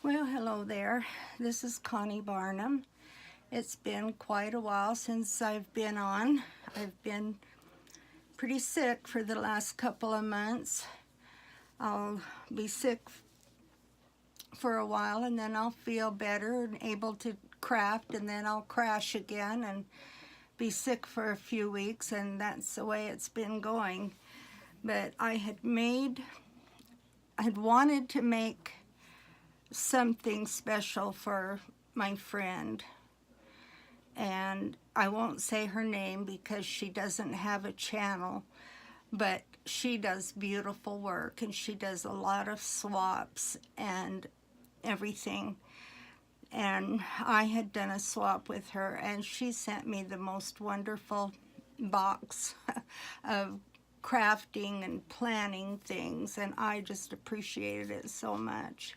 Well, hello there. This is Connie Barnum. It's been quite a while since I've been on. I've been pretty sick for the last couple of months. I'll be sick for a while and then I'll feel better and able to craft, and then I'll crash again and be sick for a few weeks, and that's the way it's been going. But I had wanted to make something special for my friend, and I won't say her name because she doesn't have a channel, but she does beautiful work and she does a lot of swaps and everything. And I had done a swap with her, and she sent me the most wonderful box of crafting and planning things, and I just appreciated it so much.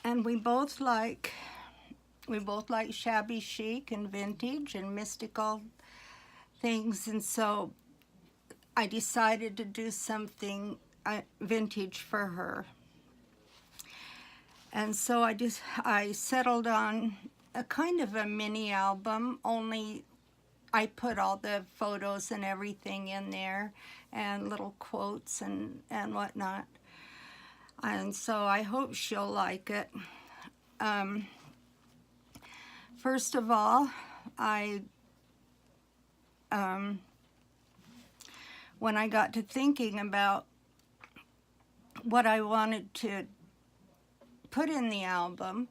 And we both like shabby chic and vintage and mystical things, and so I decided to do something vintage for her. And so I settled on a kind of a mini album, only I put all the photos and everything in there and little quotes and whatnot. And so I hope she'll like it. First of all, when I got to thinking about what I wanted to put in the album,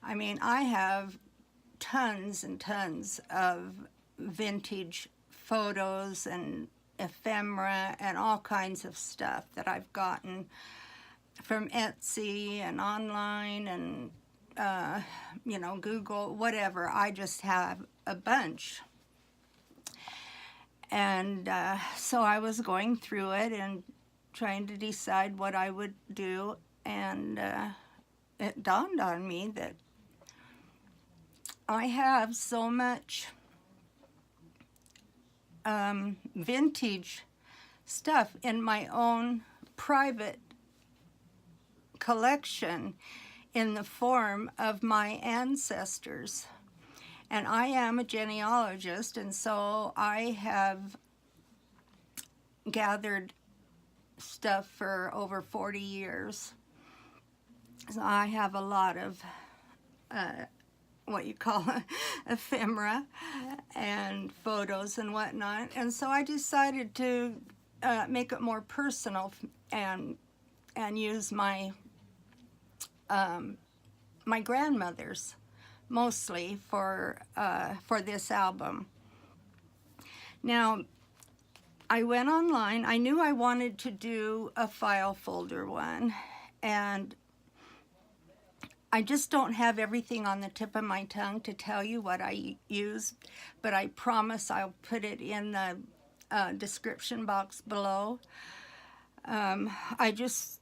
I mean, I have tons and tons of vintage photos and ephemera and all kinds of stuff that I've gotten from Etsy and online and Google, whatever. I just have a bunch. And so I was going through it and trying to decide what I would do, and it dawned on me that I have so much vintage stuff in my own private collection in the form of my ancestors. And I am a genealogist, and so I have gathered stuff for over 40 years. So I have a lot of what you call ephemera and photos and whatnot. And so I decided to make it more personal and use my my grandmother's mostly for this album. Now, I went online. I knew I wanted to do a file folder one, and I just don't have everything on the tip of my tongue to tell you what I use, but I promise I'll put it in the description box below. I just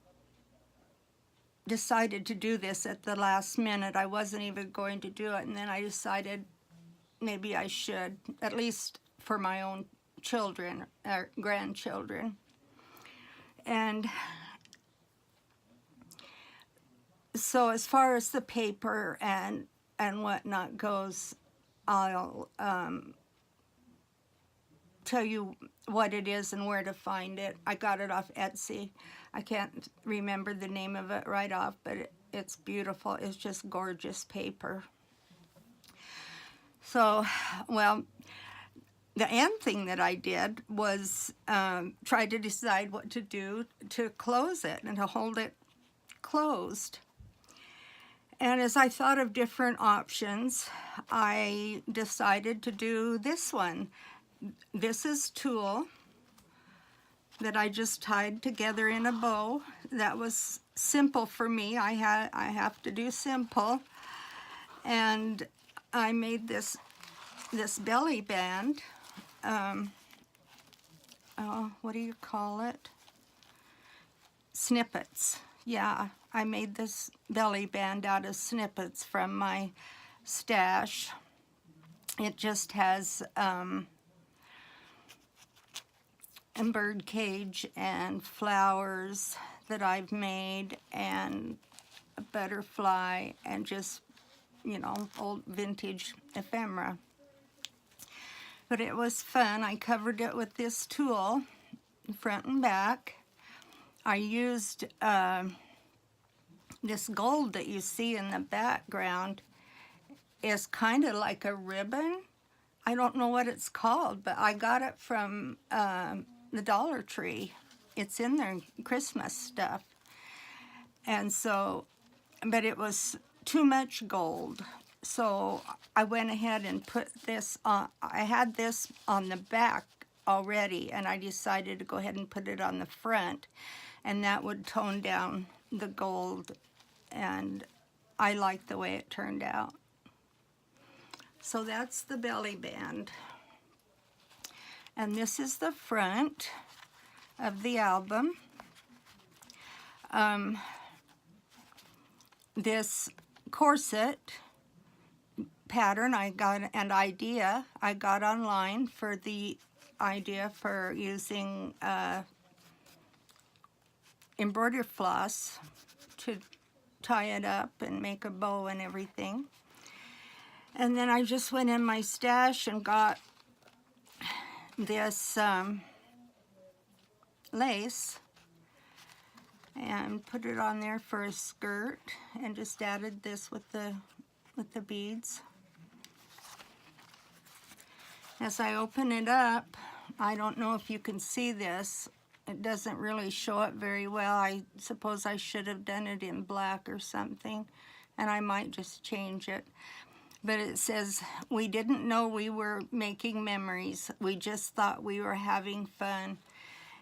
decided to do this at the last minute. I wasn't even going to do it, and then I decided maybe I should, at least for my own children or grandchildren. And so as far as the paper and whatnot goes, I'll tell you what it is and where to find it. I got it off Etsy. I can't remember the name of it right off, but it's beautiful. It's just gorgeous paper. So, well, the end thing that I did was try to decide what to do to close it and to hold it closed. And as I thought of different options, I decided to do this one. This is tulle that I just tied together in a bow. That was simple for me. I have to do simple. And I made this belly band. What do you call it? Snippets. Yeah, I made this belly band out of snippets from my stash. It just has a bird cage and flowers that I've made, and a butterfly, and just, you know, old vintage ephemera. But it was fun. I covered it with this tool, front and back. I used this gold that you see in the background is kind of like a ribbon. I don't know what it's called, but I got it from the Dollar Tree. It's in their Christmas stuff. And so, but it was too much gold. So I went ahead and put this on. I had this on the back already, and I decided to go ahead and put it on the front, and that would tone down the gold, and I liked the way it turned out. So that's the belly band. And this is the front of the album. This corset pattern I got, an idea I got online for the idea for using embroidery floss to tie it up and make a bow and everything. And then I just went in my stash and got this lace and put it on there for a skirt, and just added this with the beads. As I open it up, I don't know if you can see this. It doesn't really show up very well. I suppose I should have done it in black or something, and I might just change it. But it says, "We didn't know we were making memories. We just thought we were having fun."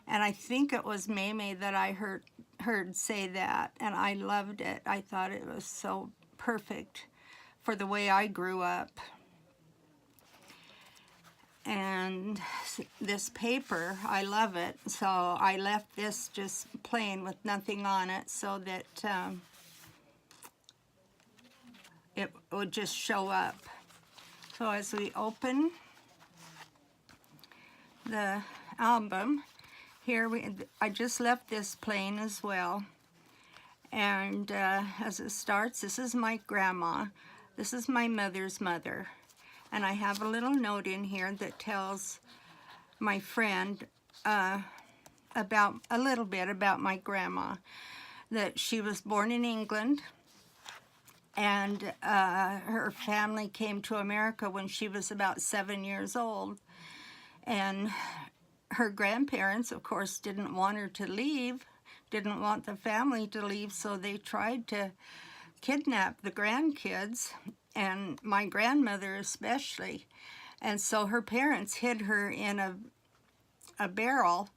And I think it was Maymay that I heard say that, and I loved it. I thought it was so perfect for the way I grew up. And this paper, I love it. So I left this just plain with nothing on it, so that it would just show up. So as we open the album, here I just left this plain as well. And as it starts, this is my grandma. This is my mother's mother. And I have a little note in here that tells my friend about a little bit about my grandma. That she was born in England, and her family came to America when she was about 7 years old. And her grandparents, of course, didn't want her to leave, didn't want the family to leave, so they tried to kidnap the grandkids, and my grandmother especially. And so her parents hid her in a barrel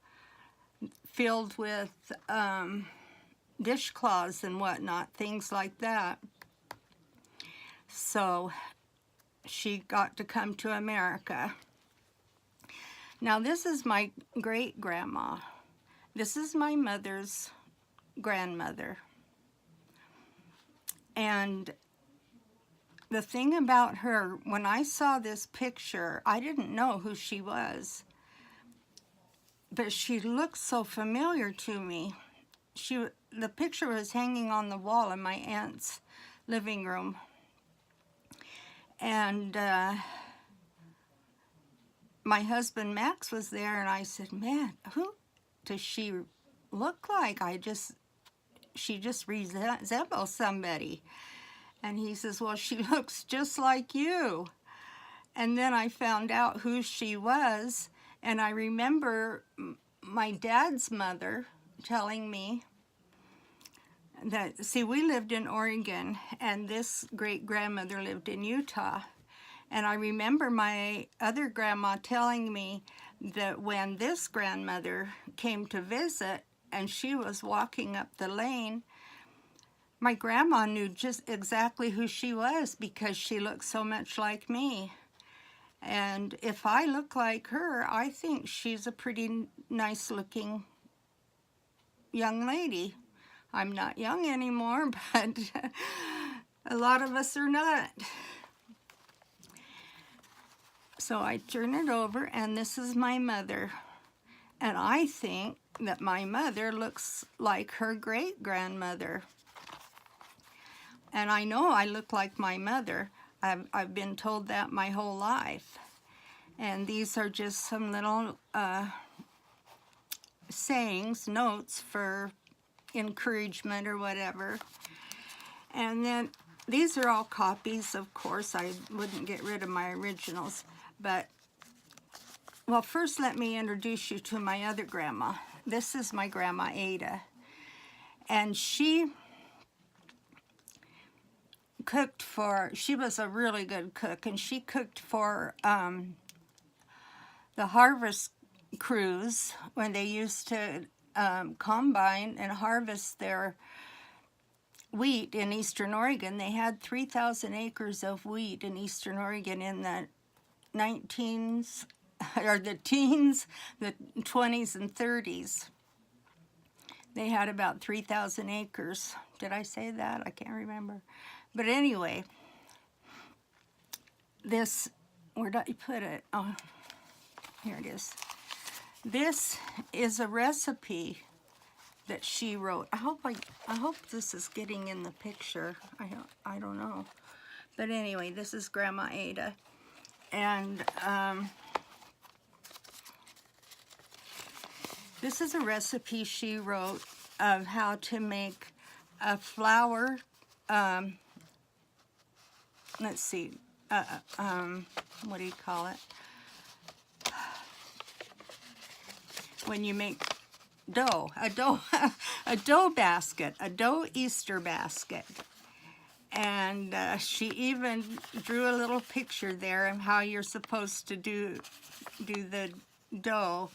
filled with dishcloths and whatnot, things like that. So she got to come to America. Now this is my great-grandma. This is my mother's grandmother. And the thing about her, when I saw this picture, I didn't know who she was. But she looked so familiar to me. The picture was hanging on the wall in my aunt's living room. And my husband Max was there, and I said, "Man, who does she look like? She just resembles somebody." And he says, "Well, she looks just like you." And then I found out who she was, and I remember my dad's mother telling me that, see, we lived in Oregon, and this great-grandmother lived in Utah. And I remember my other grandma telling me that when this grandmother came to visit, and she was walking up the lane, my grandma knew just exactly who she was because she looked so much like me. And if I look like her, I think she's a pretty nice-looking young lady. I'm not young anymore, but a lot of us are not. So I turn it over, and this is my mother. And I think that my mother looks like her great-grandmother. And I know I look like my mother. I've been told that my whole life. And these are just some little sayings, notes for encouragement or whatever. And then these are all copies, of course. I wouldn't get rid of my originals. But, well, first let me introduce you to my other grandma. This is my Grandma Ada. And she was a really good cook, and she cooked for the harvest crews when they used to combine and harvest their wheat in Eastern Oregon. They had 3,000 acres of wheat in Eastern Oregon in the teens, the 20s and 30s. They had about 3,000 acres. Did I say that? I can't remember. But anyway, this, where did I put it? Oh, here it is. This is a recipe that she wrote. I hope this is getting in the picture. I don't know. But anyway, this is Grandma Ada. And this is a recipe she wrote of how to make a flour, let's see, what do you call it? When you make dough, a dough basket, a dough Easter basket. And she even drew a little picture there of how you're supposed to do the dough.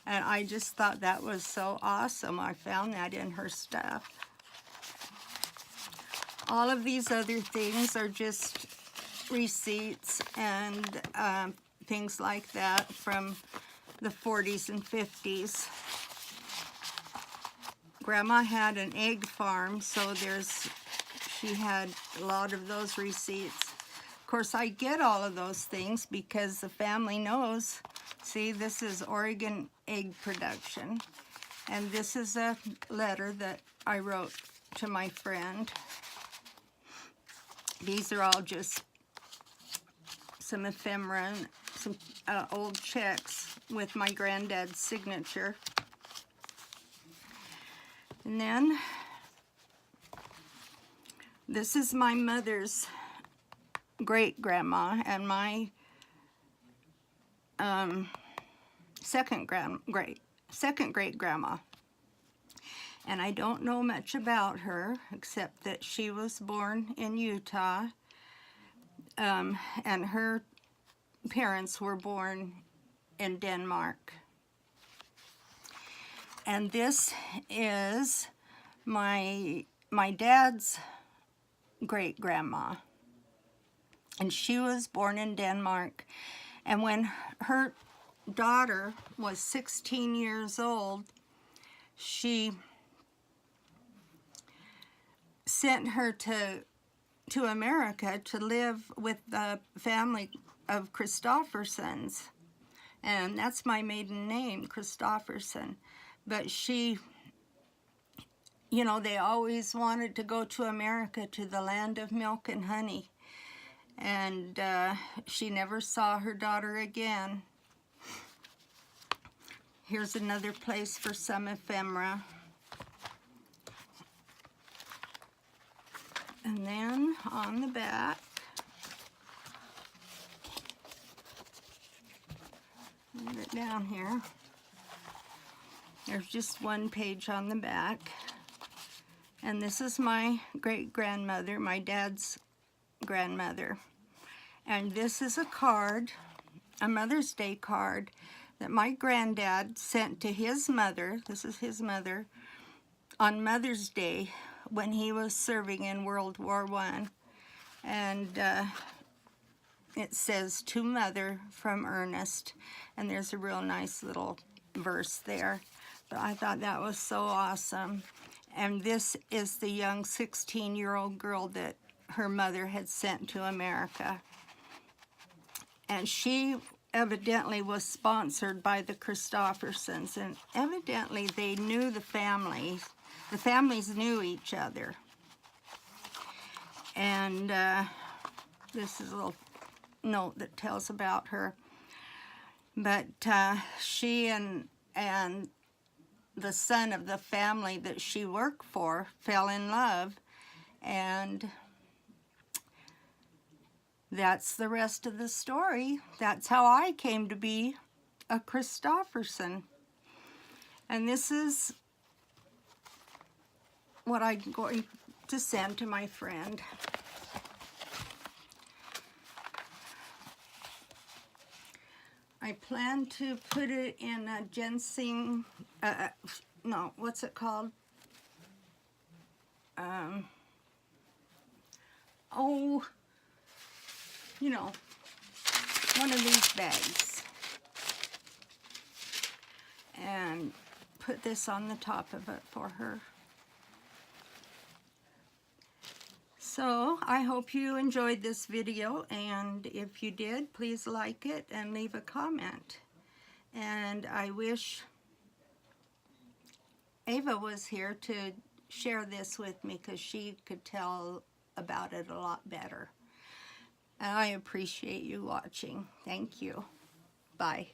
And I just thought that was so awesome. I found that in her stuff. All of these other things are just receipts and things like that from the 40s and 50s. Grandma had an egg farm, so she had a lot of those receipts. Of course, I get all of those things because the family knows. See, this is Oregon egg production. And this is a letter that I wrote to my friend. These are all just some ephemera, some old checks with my granddad's signature. And then this is my mother's great-grandma and my second great-grandma. And I don't know much about her except that she was born in Utah, and her parents were born in Denmark. And this is my dad's great-grandma. And she was born in Denmark. And when her daughter was 16 years old, she sent her to America to live with the family of Christoffersons. And that's my maiden name, Christofferson. But she, you know, they always wanted to go to America, to the land of milk and honey. And she never saw her daughter again. Here's another place for some ephemera. And then on the back, put it down here. There's just one page on the back. And this is my great-grandmother, my dad's grandmother. And this is a card, a Mother's Day card, that my granddad sent to his mother, this is his mother, on Mother's Day when he was serving in World War I. And it says, "To Mother from Ernest." And there's a real nice little verse there. But I thought that was so awesome. And this is the young 16-year-old girl that her mother had sent to America. And she evidently was sponsored by the Christoffersons, and evidently they knew the families. The families knew each other. And this is a little note that tells about her. But she and the son of the family that she worked for fell in love, and that's the rest of the story. That's how I came to be a Christofferson. And this is what I'm going to send to my friend. I plan to put it in a ginseng, no, what's it called? Oh, you know, one of these bags. And put this on the top of it for her. So I hope you enjoyed this video, and if you did, please like it and leave a comment. And I wish Ava was here to share this with me, because she could tell about it a lot better. And I appreciate you watching. Thank you. Bye.